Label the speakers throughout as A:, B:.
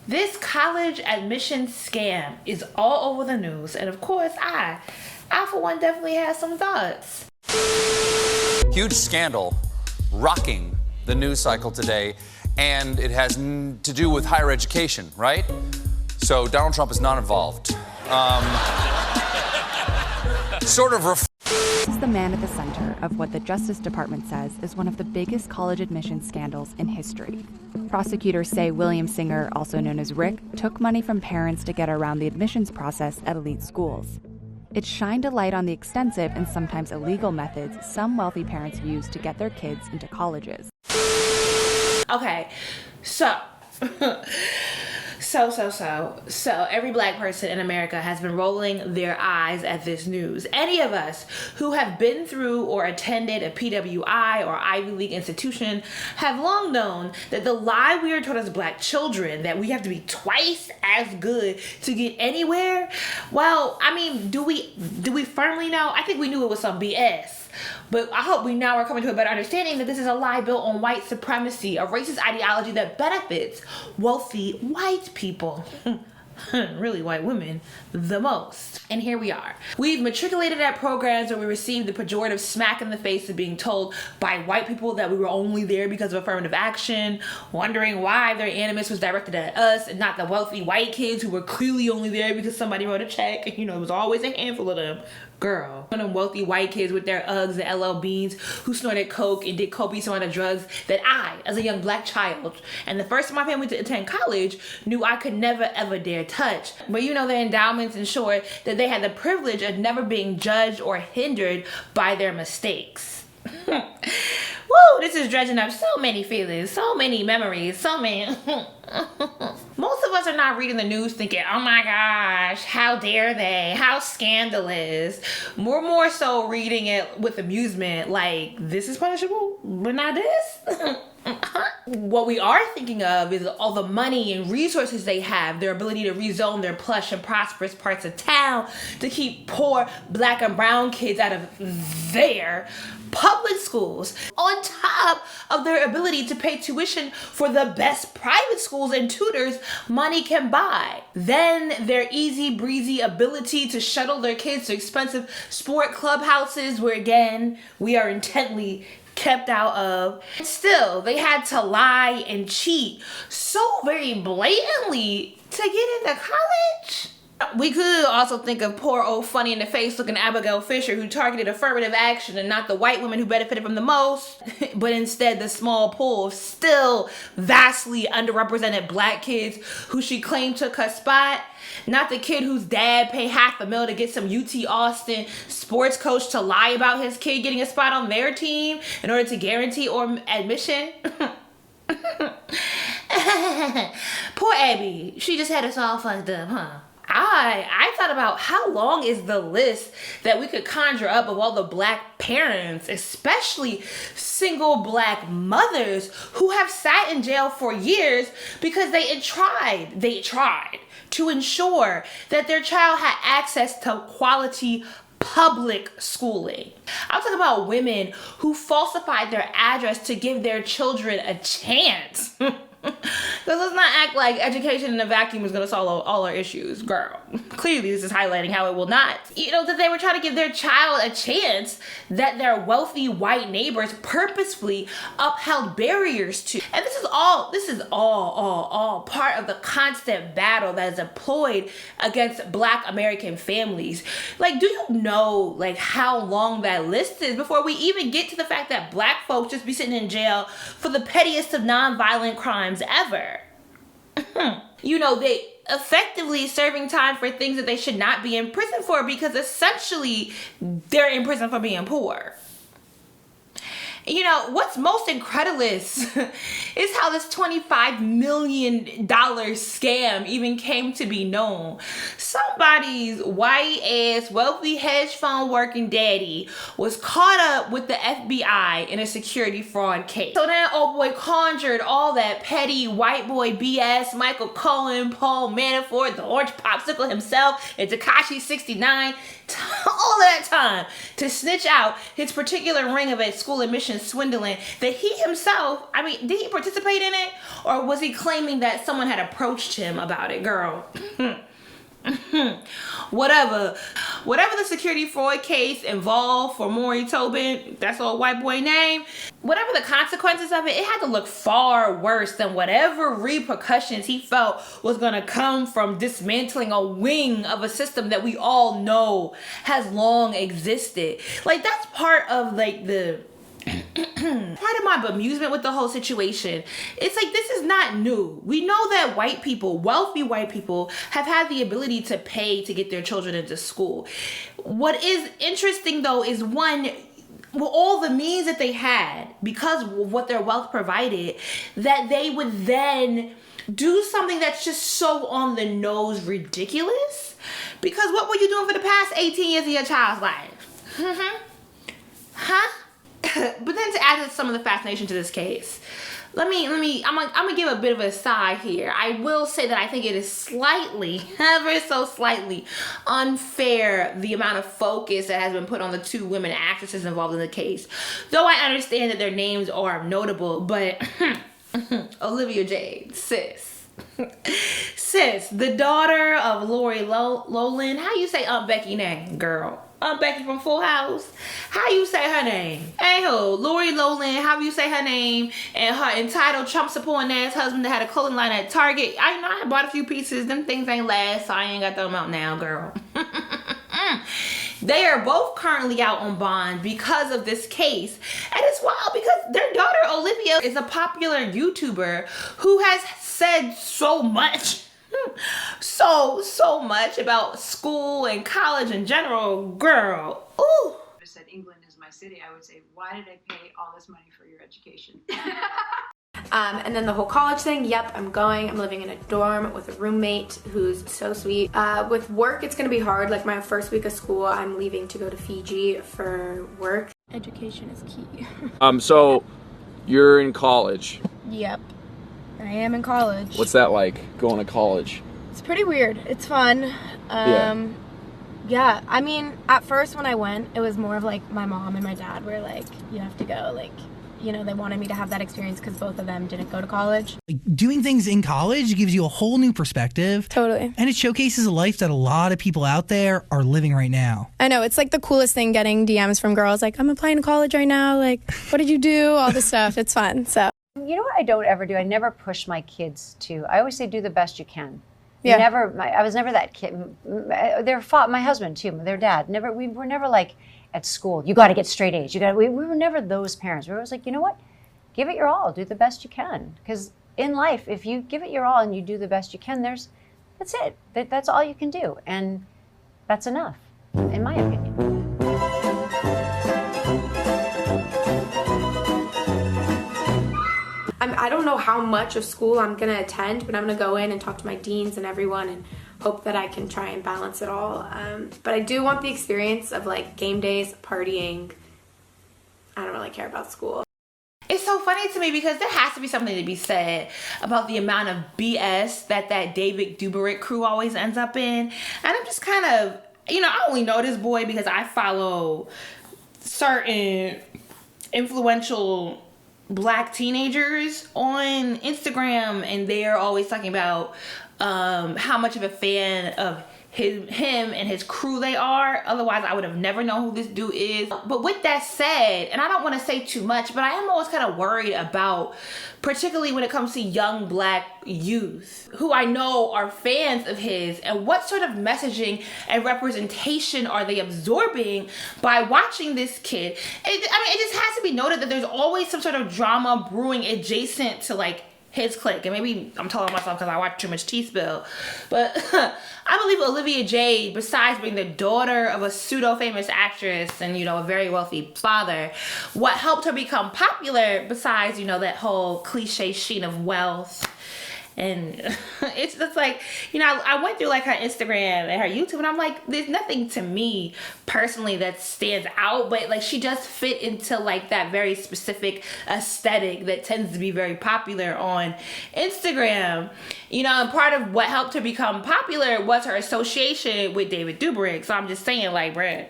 A: This college admission scam is all over the news, and of course, I for one definitely have some thoughts.
B: Huge scandal rocking the news cycle today, and it has to do with higher education, right? So Donald Trump is not involved.
C: This is the man at the center of what the Justice Department says is one of the biggest college admissions scandals in history. Prosecutors say William Singer, also known as Rick, took money from parents to get around the admissions process at elite schools. It shined a light on the extensive and sometimes illegal methods some wealthy parents use to get their kids into colleges.
A: Okay, so every black person in America has been rolling their eyes at this news. Any of us who have been through or attended a PWI or Ivy League institution have long known that the lie we are told as black children, that we have to be twice as good to get anywhere, well, I mean, do we firmly know? I think we knew it was some BS. But I hope we now are coming to a better understanding that this is a lie built on white supremacy, a racist ideology that benefits wealthy white people. Really white women the most. And here we are. We've matriculated at programs where we received the pejorative smack in the face of being told by white people that we were only there because of affirmative action, wondering why their animus was directed at us and not the wealthy white kids who were clearly only there because somebody wrote a check. And, it was always a handful of them. Girl. One of them wealthy white kids with their Uggs and LL Beans who snorted coke and did copious amount of drugs that I, as a young black child, and the first of my family to attend college, knew I could never ever dare touch. But their endowments ensured that they had the privilege of never being judged or hindered by their mistakes. Woo, this is dredging up so many feelings, so many memories, so many. Most of us are not reading the news thinking, oh my gosh, how dare they, how scandalous. We're more so reading it with amusement, like, this is punishable, but not this. What we are thinking of is all the money and resources they have, their ability to rezone their plush and prosperous parts of town to keep poor black and brown kids out of their public schools, on top of their ability to pay tuition for the best private schools and tutors money can buy. Then their easy breezy ability to shuttle their kids to expensive sport clubhouses where, again, we are intently kept out of. Still, they had to lie and cheat so very blatantly to get into college. We could also think of poor old funny in the face looking Abigail Fisher, who targeted affirmative action and not the white women who benefited from the most, but instead the small pool of still vastly underrepresented black kids who she claimed took her spot. Not the kid whose dad paid $500,000 to get some UT Austin sports coach to lie about his kid getting a spot on their team in order to guarantee admission. Poor Abby. She just had us all fucked up, huh? I thought about how long is the list that we could conjure up of all the black parents, especially single black mothers who have sat in jail for years because they tried to ensure that their child had access to quality public schooling. I'm talking about women who falsified their address to give their children a chance. Because let's not act like education in a vacuum is going to solve all our issues, girl. Clearly, this is highlighting how it will not. That they were trying to give their child a chance that their wealthy white neighbors purposefully upheld barriers to. And this is all part of the constant battle that is employed against black American families. Like, do you know, how long that list is before we even get to the fact that black folks just be sitting in jail for the pettiest of nonviolent crimes ever? They effectively serving time for things that they should not be in prison for because essentially they're in prison for being poor. What's most incredulous is how this $25 million scam even came to be known. Somebody's white ass wealthy hedge fund working daddy was caught up with the FBI in a security fraud case. So then old boy conjured all that petty white boy BS, Michael Cohen, Paul Manafort, the orange popsicle himself, and Tekashi 69, all of that time to snitch out his particular ring of a school admissions swindling that he himself, I mean, did he participate in it? Or was he claiming that someone had approached him about it, girl? Whatever the security fraud case involved for Maury Tobin, that's old white boy name, whatever the consequences of it, it had to look far worse than whatever repercussions he felt was gonna come from dismantling a wing of a system that we all know has long existed. Like, that's part of like the part of my bemusement with the whole situation. It's like, this is not new. We know that white people, wealthy white people, have had the ability to pay to get their children into school. What is interesting though is, one, well, all the means that they had because of what their wealth provided, that they would then do something that's just so on the nose ridiculous. Because what were you doing for the past 18 years of your child's life? Huh? But then to add some of the fascination to this case, I'm gonna give a bit of a sigh here. I will say that I think it is slightly, ever so slightly, unfair the amount of focus that has been put on the two women actresses involved in the case. Though I understand that their names are notable, but Olivia Jade, sis, the daughter of Lori Loughlin. How you say Aunt Becky name, girl? Aunt Becky from Full House. How you say her name? Hey-ho, Lori Loughlin, how you say her name? And her entitled Trump supporting ass husband that had a clothing line at Target. I bought a few pieces. Them things ain't last, so I ain't got them out now, girl. They are both currently out on bond because of this case. And it's wild because their daughter Olivia is a popular YouTuber who has said so much. So much about school and college in general, girl. Ooh.
D: If I said England is my city, I would say, why did I pay all this money for your education?
E: And then the whole college thing, yep, I'm going. I'm living in a dorm with a roommate who's so sweet. With work, it's gonna be hard. Like my first week of school, I'm leaving to go to Fiji for work. Education is key.
F: So you're in college.
E: Yep, I am in college.
F: What's that like, going to college?
E: It's pretty weird. It's fun. Yeah, I mean, at first when I went, it was more of like my mom and my dad were like, you have to go, like, you know, they wanted me to have that experience because both of them didn't go to college.
G: Doing things in college gives you a whole new perspective.
E: Totally.
G: And it showcases a life that a lot of people out there are living right now.
E: I know, it's like the coolest thing getting DMs from girls like, I'm applying to college right now, like, what did you do? All this stuff. It's fun, so.
H: You know what I don't ever do? I never push my kids to. I always say do the best you can.
E: Yeah.
H: I was never that kid. My husband too, their dad. We were never like at school, you got to get straight A's. We were never those parents. We were always like, you know what? Give it your all. Do the best you can. Because in life, if you give it your all and you do the best you can, that's it. That's all you can do. And that's enough, in my opinion.
E: I don't know how much of school I'm going to attend, but I'm going to go in and talk to my deans and everyone and hope that I can try and balance it all. But I do want the experience of like game days, partying. I don't really care about school.
A: It's so funny to me because there has to be something to be said about the amount of BS that David Dobrik crew always ends up in. And I'm just kind of, I only know this boy because I follow certain influential Black teenagers on Instagram, and they're always talking about how much of a fan of him and his crew they are. Otherwise, I would have never known who this dude is. But with that said, and I don't want to say too much, but I am always kind of worried about, particularly when it comes to young Black youth who I know are fans of his, and what sort of messaging and representation are they absorbing by watching this kid. It just has to be noted that there's always some sort of drama brewing adjacent to like his clique. And maybe I'm telling myself because I watch too much T-Spill, but I believe Olivia Jade, besides being the daughter of a pseudo-famous actress and, a very wealthy father, what helped her become popular besides, that whole cliche sheen of wealth And it's just like, you know, I went through like her Instagram and her YouTube, and I'm like, there's nothing to me personally that stands out, but like she does fit into like that very specific aesthetic that tends to be very popular on Instagram. You know, and part of what helped her become popular was her association with David Dobrik. So I'm just saying, like, bruh,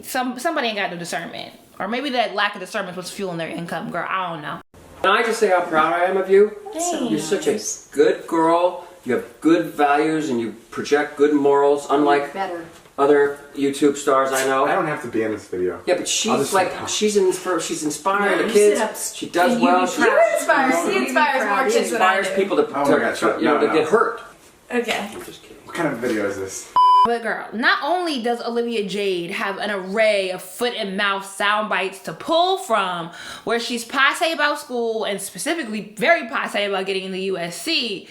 A: somebody ain't got no discernment. Or maybe that lack of discernment was fueling their income, girl. I don't know.
I: Can I just say how proud I am of you?
A: Thanks.
I: You're such a good girl. You have good values and you project good morals, unlike other YouTube stars I know.
J: I don't have to be in this video.
I: Yeah, but she's like, she's inspiring the kids. She does well. She
E: inspires more kids than I do.
I: people to get hurt.
E: Okay.
I: I'm just kidding.
J: What kind of video is this?
A: But girl, not only does Olivia Jade have an array of foot and mouth sound bites to pull from, where she's passe about school and specifically very passe about getting into USC,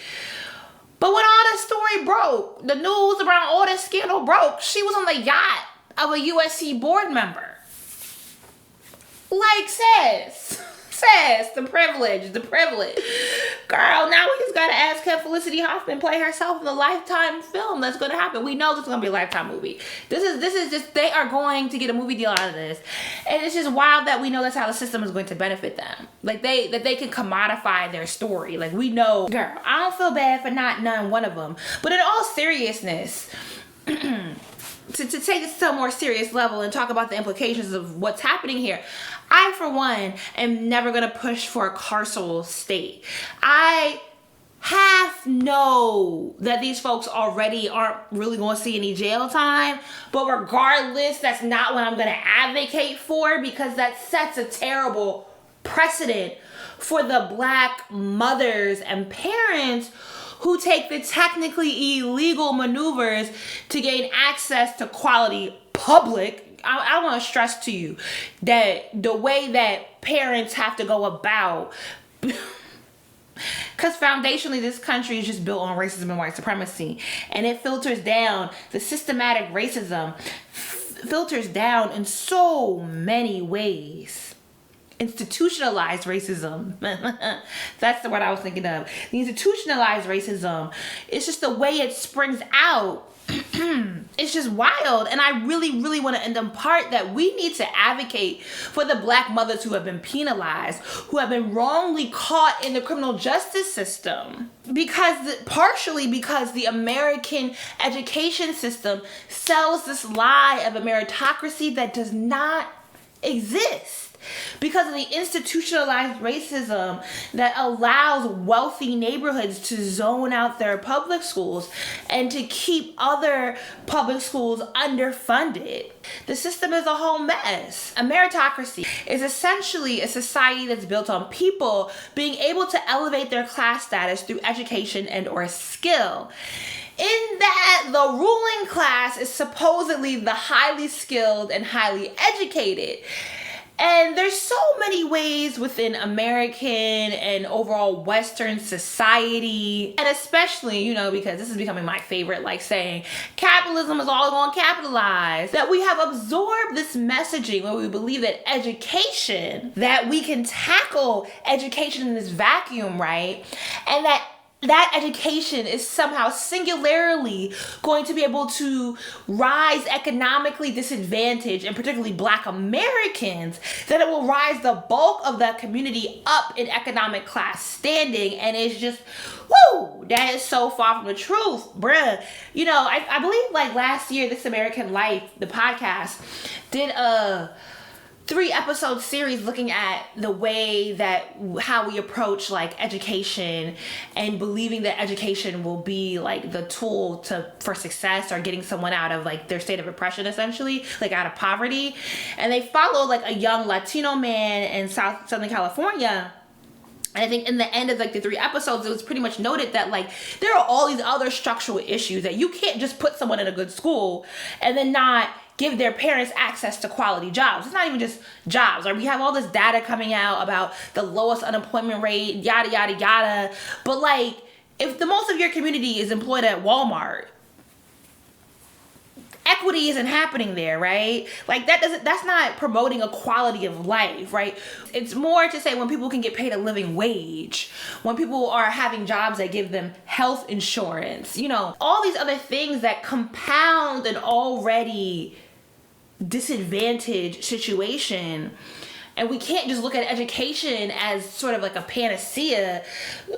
A: but when all this story broke, the news around all this scandal broke, she was on the yacht of a USC board member. Like, sis, the privilege. Girl, now we just gotta ask, can Felicity Huffman play herself in the Lifetime film that's gonna happen? We know this is gonna be a Lifetime movie. This is just, they are going to get a movie deal out of this. And it's just wild that we know that's how the system is going to benefit them. Like, that they can commodify their story. Like, we know, girl, I don't feel bad for not knowing one of them. But in all seriousness, to take this to a more serious level and talk about the implications of what's happening here, I, for one, am never going to push for a carceral state. I half know that these folks already aren't really going to see any jail time, but regardless, that's not what I'm going to advocate for, because that sets a terrible precedent for the Black mothers and parents who take the technically illegal maneuvers to gain access to quality public. I want to stress to you that the way that parents have to go about, because foundationally this country is just built on racism and white supremacy, and it filters down, the systematic racism filters down in so many ways. Institutionalized racism. That's the word I was thinking of. The institutionalized racism, it's just the way it springs out. It's just wild. And I really, really want to impart that we need to advocate for the Black mothers who have been penalized, who have been wrongly caught in the criminal justice system. Partially because the American education system sells this lie of a meritocracy that does not exist. Because of the institutionalized racism that allows wealthy neighborhoods to zone out their public schools and to keep other public schools underfunded. The system is a whole mess. A meritocracy is essentially a society that's built on people being able to elevate their class status through education and or skill. In that the ruling class is supposedly the highly skilled and highly educated. And there's so many ways within American and overall Western society, and especially, you know, because this is becoming my favorite, like saying, capitalism is all going to capitalize, that we have absorbed this messaging where we believe that education, that we can tackle education in this vacuum, right? And that education is somehow singularly going to be able to rise economically disadvantaged, and particularly Black Americans, that it will rise the bulk of that community up in economic class standing. And it's just, whoo, that is so far from the truth, bruh. You know, I believe like last year, This American Life, the podcast, did a 3-episode series looking at the way that how we approach like education, and believing that education will be like the tool for success, or getting someone out of like their state of oppression, essentially, like out of poverty. And they followed like a young Latino man in Southern California. And I think in the end of like the 3 episodes, it was pretty much noted that like there are all these other structural issues, that you can't just put someone in a good school and then not give their parents access to quality jobs. It's not even just jobs. Right? We have all this data coming out about the lowest unemployment rate, yada, yada, yada. But like, if the most of your community is employed at Walmart, equity isn't happening there, right? Like that's not promoting a quality of life, right? It's more to say when people can get paid a living wage, when people are having jobs that give them health insurance, you know, all these other things that compound an already disadvantaged situation. And we can't just look at education as sort of like a panacea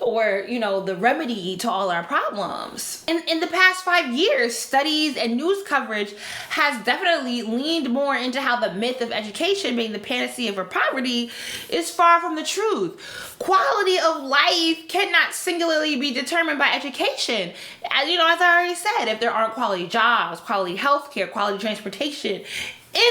A: or, you know, the remedy to all our problems. In the past 5 years, studies and news coverage has definitely leaned more into how the myth of education being the panacea for poverty is far from the truth. Quality of life cannot singularly be determined by education. As, you know, as I already said, if there aren't quality jobs, quality healthcare, quality transportation,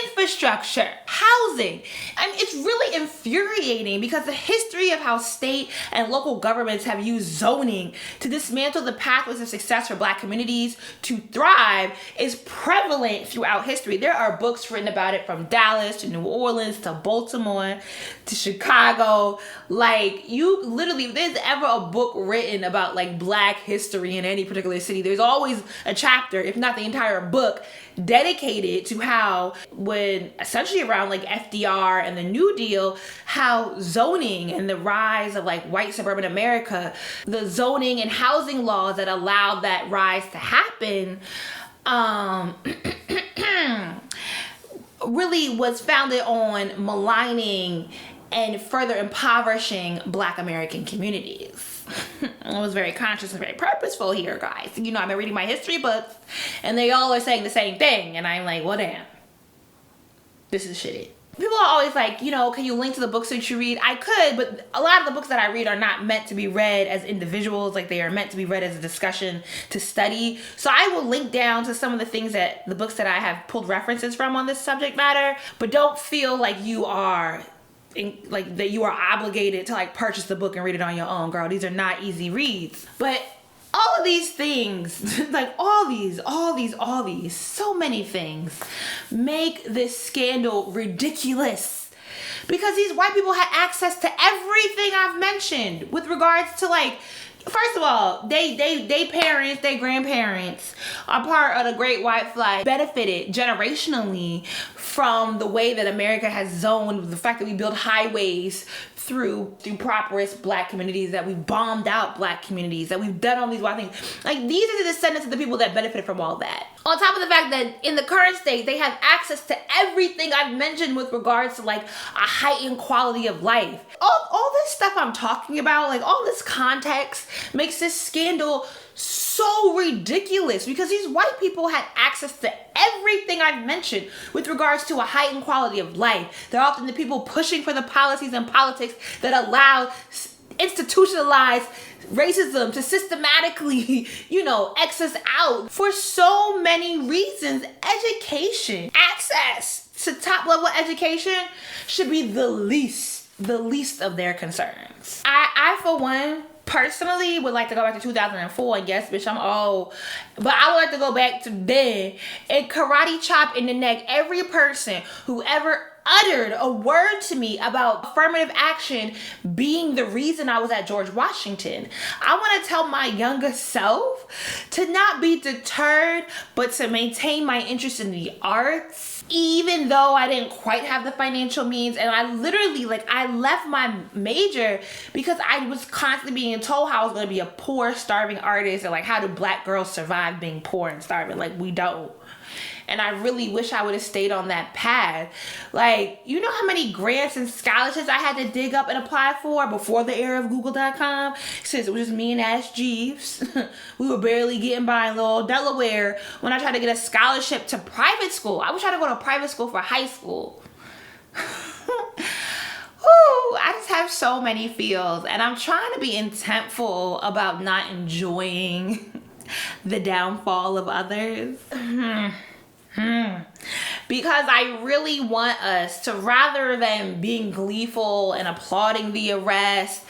A: infrastructure, housing. I mean, it's really infuriating because the history of how state and local governments have used zoning to dismantle the pathways of success for Black communities to thrive is prevalent throughout history. There are books written about it from Dallas to New Orleans to Baltimore to Chicago. Like, you literally, if there's ever a book written about like Black history in any particular city, there's always a chapter, if not the entire book, dedicated to how when essentially around like FDR and the New Deal, how zoning and the rise of like white suburban America, the zoning and housing laws that allowed that rise to happen, really was founded on maligning and further impoverishing Black American communities. I was very conscious and very purposeful here, guys. You know, I've been reading my history books and they all are saying the same thing. And I'm like, well, damn, this is shitty. People are always like, you know, can you link to the books that you read? I could, but a lot of the books that I read are not meant to be read as individuals. Like, they are meant to be read as a discussion to study. So I will link down to some of the things that the books that I have pulled references from on this subject matter, but don't feel like you are that you are obligated to like purchase the book and read it on your own, girl. These are not easy reads. But all of these things, like all these, so many things make this scandal ridiculous. Because these white people had access to everything I've mentioned with regards to like, first of all, they parents, they grandparents are part of the Great White Flight, benefited generationally from the way that America has zoned, the fact that we build highways through prosperous Black communities, that we've bombed out Black communities, that we've done all these wild things. Like, these are the descendants of the people that benefited from all that. On top of the fact that in the current state, they have access to everything I've mentioned with regards to like a heightened quality of life. All this stuff I'm talking about, like all this context makes this scandal so ridiculous because these white people had access to everything I've mentioned with regards to a heightened quality of life. They're often the people pushing for the policies and politics that allow institutionalized racism to systematically, you know, X us out for so many reasons. Education, access to top level education should be the least of their concerns. I for one, personally would like to go back to 2004 and yes, bitch, I'm old. But I would like to go back to then and karate chop in the neck every person who ever uttered a word to me about affirmative action being the reason I was at George Washington. I want to tell my younger self to not be deterred, but to maintain my interest in the arts, even though I didn't quite have the financial means. And I literally, like, I left my major because I was constantly being told how I was going to be a poor, starving artist, and like, how do Black girls survive being poor and starving? Like, we don't. And I really wish I would have stayed on that path. Like, you know how many grants and scholarships I had to dig up and apply for before the era of Google.com? Since it was just me and Ash Jeeves. We were barely getting by in little Delaware when I tried to get a scholarship to private school. I was trying to go to private school for high school. Ooh, I just have so many feels. And I'm trying to be intentful about not enjoying the downfall of others. Because I really want us to, rather than being gleeful and applauding the arrest,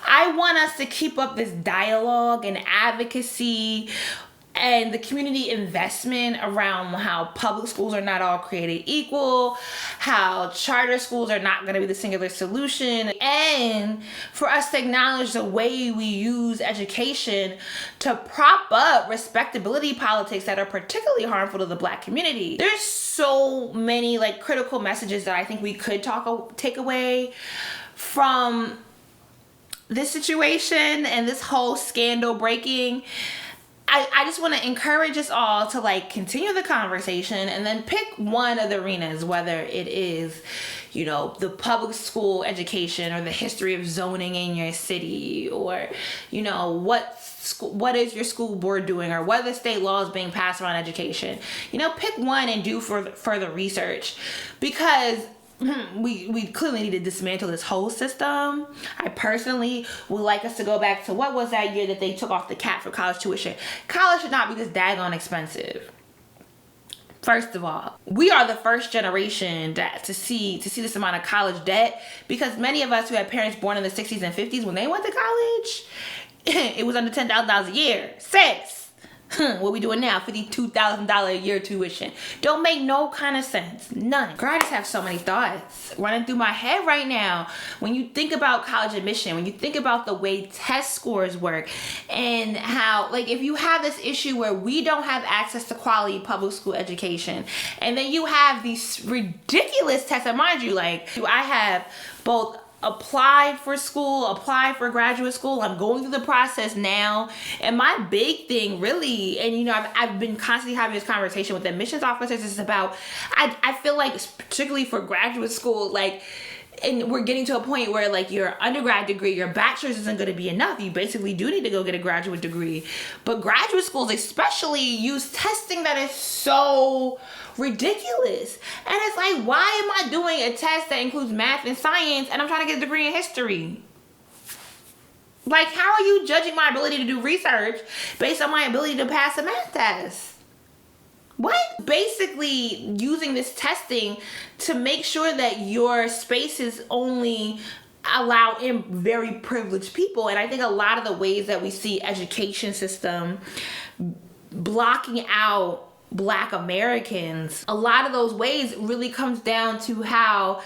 A: I want us to keep up this dialogue and advocacy and the community investment around how public schools are not all created equal, how charter schools are not going to be the singular solution, and for us to acknowledge the way we use education to prop up respectability politics that are particularly harmful to the Black community. There's so many like critical messages that I think we could take away from this situation and this whole scandal breaking. I just want to encourage us all to like continue the conversation and then pick one of the arenas, whether it is, you know, the public school education or the history of zoning in your city, or, you know, what is your school board doing, or what are the state laws being passed around education. You know, pick one and do further research, because we clearly need to dismantle this whole system. I personally would like us to go back to, what was that year that they took off the cap for college tuition? College should not be this daggone expensive. First of all, we are the first generation to see this amount of college debt, because many of us who had parents born in the 60s and 50s, when they went to college, it was under $10,000 a year. What we doing now? $52,000 a year tuition. Don't make no kind of sense. None. Girl, I just have so many thoughts running through my head right now. When you think about college admission, when you think about the way test scores work, and how, like, if you have this issue where we don't have access to quality public school education, and then you have these ridiculous tests, and mind you, like, I have both applied for graduate school. I'm going through the process now. And my big thing really, and you know, I've been constantly having this conversation with admissions officers, is about, I feel like particularly for graduate school, like, and we're getting to a point where like your undergrad degree, your bachelor's isn't going to be enough. You basically do need to go get a graduate degree. But graduate schools especially use testing that is so ridiculous. And it's like, why am I doing a test that includes math and science and I'm trying to get a degree in history? Like, how are you judging my ability to do research based on my ability to pass a math test? What? Basically using this testing to make sure that your spaces only allow in very privileged people. And I think a lot of the ways that we see education system blocking out Black Americans, a lot of those ways really comes down to how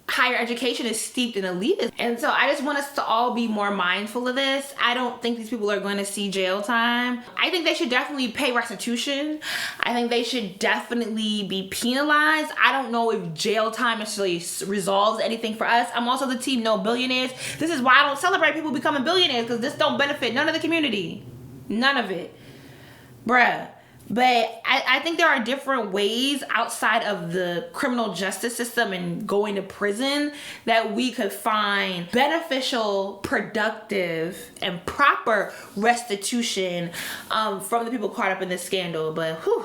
A: higher education is steeped in elitism. And so I just want us to all be more mindful of this. I don't think these people are going to see jail time. I think they should definitely pay restitution. I think they should definitely be penalized. I don't know if jail time actually resolves anything for us. I'm also the team no billionaires. This is why I don't celebrate people becoming billionaires, because this don't benefit none of the community. None of it. Bruh. But I think there are different ways outside of the criminal justice system and going to prison that we could find beneficial, productive, and proper restitution from the people caught up in this scandal. But whew,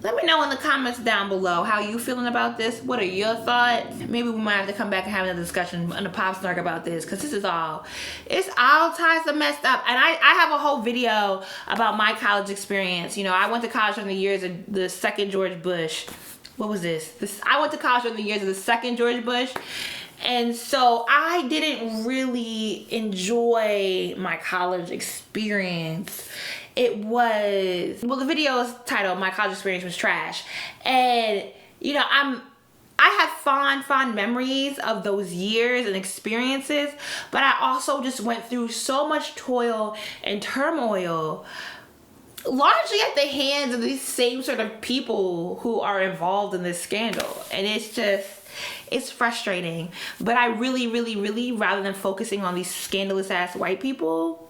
A: let me know in the comments down below how you feeling about this. What are your thoughts? Maybe we might have to come back and have another discussion on the Pop Snark about this, because this is all kinds of messed up. And I have a whole video about my college experience. You know, I went to college during the years of the second George Bush. What was this? I went to college during the years of the second George Bush. And so I didn't really enjoy my college experience. It was, well, the video is titled "My College Experience Was Trash." And, you know, I have fond memories of those years and experiences, but I also just went through so much toil and turmoil, largely at the hands of these same sort of people who are involved in this scandal. And it's frustrating. But I really, rather than focusing on these scandalous ass white people,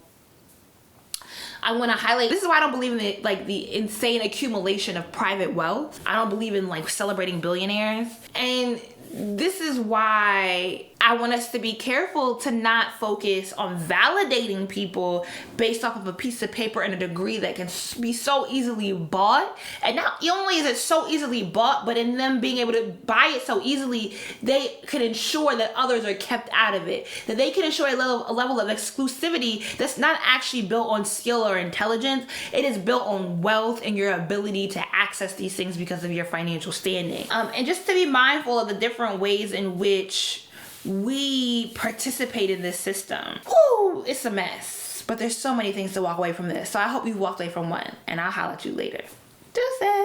A: I want to highlight, this is why I don't believe in the insane accumulation of private wealth. I don't believe in like celebrating billionaires. And this is why I want us to be careful to not focus on validating people based off of a piece of paper and a degree that can be so easily bought. And not only is it so easily bought, but in them being able to buy it so easily, they can ensure that others are kept out of it. That they can ensure a level of exclusivity that's not actually built on skill or intelligence. It is built on wealth and your ability to access these things because of your financial standing. And just to be mindful of the different ways in which we participate in this system. Whew, it's a mess. But there's so many things to walk away from this. So I hope you walked away from one, and I'll holler at you later. Deuces.